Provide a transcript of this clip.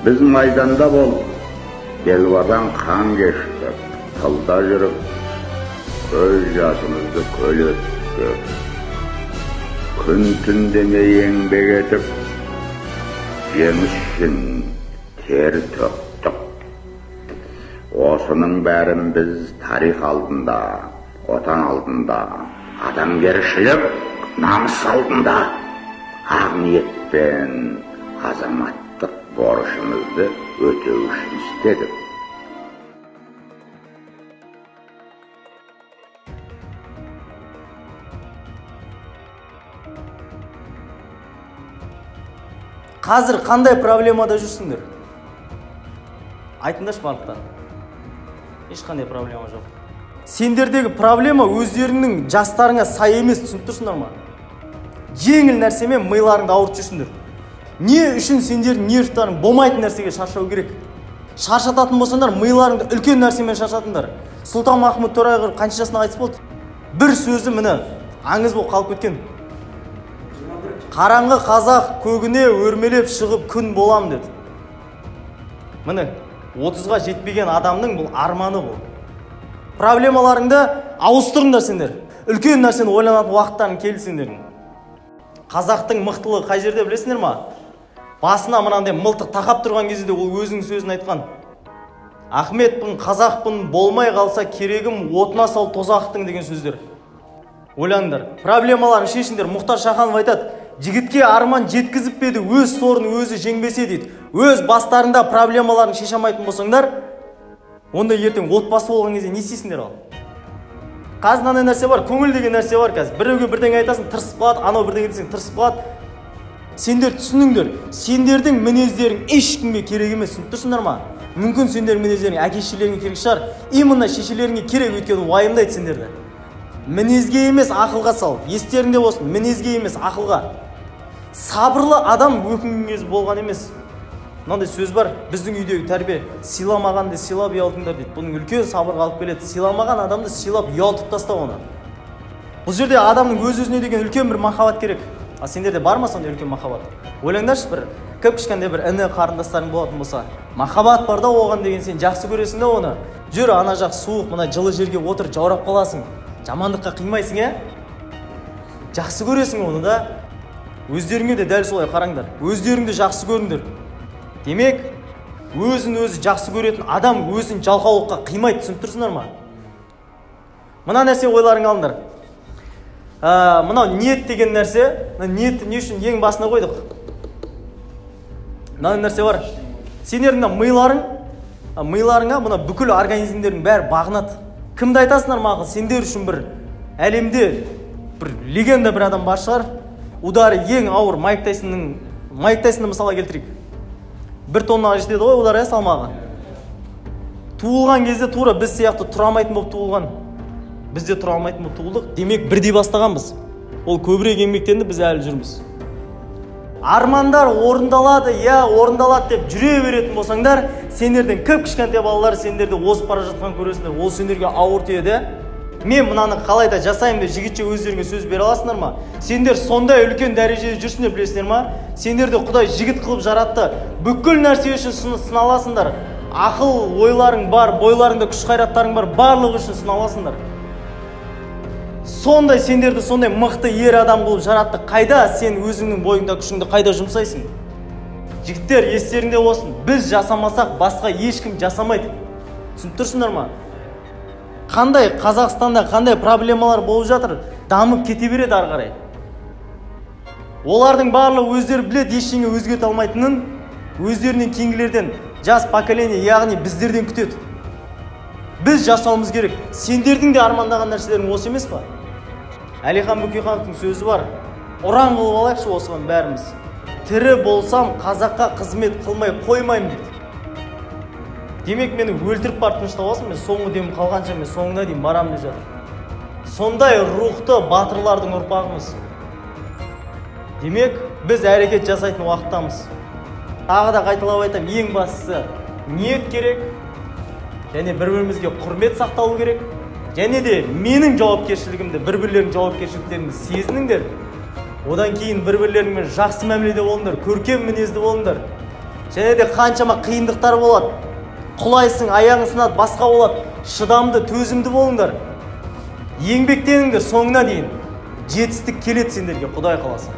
Biz maydanda bol, Delvadan kan geçtik, tılda yürüp, göz yaşımızdı köl ettik. Gün tün demey еңбек etip, жеңіс үшін ter töktük. Осының бәрін біз тарих алдында, отан алдында, адамгершілік, намыс алдында ақ ниетпен азаматтық борышымызды өтеу үшін істедік. Қазір қандай проблемада жүрсіңдер? Айтыңдаршы барлықтан. Ешқандай проблема жоқ. Сендердегі проблема өздеріңнің жастарыңа сай емес, түсініп тұрсыңдар ма? Жеңіл нәрсемен миларыңды ауыртып жүрсіңдер. Не үшін сендердің нервтарың болмайтын нәрсеге шаршау керек? Шаршататын болсаңдар, миларыңды үлкен нәрсемен шаршатыңдар. Сұлтанмахмұт Торайғыров қанша жасында қайтыс болды? Бір сөзі міне аңыз болып қалып кеткен. Қараңғы қазақ көгіне өрмелеп шығып күн болам деді. Міне 30-ға жетпеген адамның бұл арманы бұл. Проблемаларыңды ауыстырыңдар сендер. Үлкен нәрсені ойланатын уақыттарын келсеңдер. Қазақтың мықтылығы қай жерде білесіңдер ма? Басына мынандай мылтық тақап тұрған кезде ол өзінің сөзін айтқан. Ахметпін, қазақпын, болмай қалса керегім отына сал тозақтың деген сөздер. Ойланыңдар. Проблемаларын шешіңдер. Мұхтар Шаханов айтады, жігітке арман жеткізіп беді, өз сорын өзі жеңбесе дейді. Өз бастарында проблемаларын шеше алмайтын болсаңдар, онда ертең отбасы болған кезде не істейсіңдер ал? Қазір мынандай нәрсе бар, көңіл деген нәрсе бар қазір. Біреуге бірдеңе айтасың, тырысып қалады, анау бірдеңе десең тырысып қалады. Сендер түсініңдер, сендердің мінездерің ешкімге керек емес, түсініп тұрсыңдар ма? Мүмкін сендердің мінездерің әке-шешелеріңе керек шығар, именно шешелеріңе керек, өйткені уайымдайды сендерді. Мінезге емес ақылға сал. Естеріңде болсын, мінезге емес ақылға. Сабырлы адам өкінгіз болған емес. Мынандай сөз бар, біздің үйдегі тәрбие, сыйламағанды сыйлап ұялтыңдар дейді. Бұның үлкен сабырға алып келеді. Сыйламаған адамды сыйлап ұялтып таста оны. Бұл жерде адамның өз-өзіне деген үлкен бір махаббат керек. А сендерде бар ма сондай үлкен махаббат? Ойлаңдаршы, бір кішкентай бір іні қарындастарың болатын болса, махаббат бар да оған деген сен жақсы көресің де оны. Жүр, ана жақ суық, мына жылы жерге отыр, жаурап қаласың. Жамандыққа қимайсың, жақсы көресің оны да. Өздеріңе де дәл солай қараңдар. Өздеріңді жақсы көріңдер. Демек, өзін-өзі жақсы көретін адам өзін жалқаулыққа қимайды, түсініп тұрсыңдар ма? Мына нәрсе ойларың алыңдар. Мынау ниет деген нәрсе, ниетті не үшін ең басына қойдық? Мынау нәрсе бар. Сендердің миларыңа мына бүкіл организмдердің бәрі бағынады. Кімді айтасыңдар маған? Сендер үшін бір әлемде бір легенда бір адам бар шығар. Удары ең ауыр Майк Тайсонды мысалға келтірейік. 1 тоннаға жетеді ғой удары салмағы. Туылған кезде тура біз сияқты тұра алмайтын болып туылған. Біз де тұра алмайтын болып туылдық. Демек бірдей бастағанбыз. Ол көбірек еңбектенді, біз әлі жүрміз. Армандар орындалады, орындалады деп жүре беретін болсаңдар, сендердің кішкентай балалар сендерді озып бара жатқан көресіңдер. Ол сендерге ауыр тиеді. Мен мынаны қалай да жасаймын деп жігітше өздеріңе сөз бере аласыңдар ма? Сендер сондай үлкен дәрежеде жүрсіңдер, білесіңдер ма? Сендерді Құдай жігіт қылып жаратты. Бүкіл нәрсе үшін сыналасыңдар. Ақыл ойларың бар, бойларыңда күш қайраттарың бар, барлығы үшін сыналасыңдар. Сондай сендерді сондай мықты ер адам қылып жаратты. Қайда сен өзіңнің бойыңда күшіңді қайда жұмсайсың? Жігіттер, естеріңде болсын. Біз жасамасақ, басқа ешкім жасамайды. Түсініп тұрсыңдар ма? Қандай Қазақстанда қандай проблемалар болып жатыр, дамып кете береді ары қарай. Олардың барлығы өздері біледі, ештеңе өзгерте алмайтынын, өздерінен кейінгілерден, жас поколение, яғни біздерден күтеді. Біз жасауымыз керек. Сендердің де армандаған нәрселерің осы емес па? Әлихан Бөкейхановтың сөзі бар. Ұран қылып алайықшы осыған бәріміз. Тірі болсам қазаққа қызмет қылмай қоймаймын дейді. Демек мені өлтіріп барып тыныштап алсын, мен соңғы демім қалғанша мен соңына дейін барамын деп жатыр. Сондай рухты батырлардың ұрпағымыз. Демек біз әрекет жасайтын уақыттамыз. Тағы да қайталап айтамын, ең бастысы ниет керек, және бір-бірімізге құрмет сақталу керек, және де менің жауапкершілігімді, бір-бірлерінің жауапкершіліктеріңді сезініңдер. Одан кейін бір-бірлеріңмен жақсы мәміледе болыңдар, көркем мінезді болыңдар. және де қаншама қиындықтар болады. Құлайсың, аяғың сынады, басқа болады. Шыдамды, төзімді болыңдар. Еңбектеніңдер соңына дейін. Жетістік келеді сендерге, Құдай қаласа.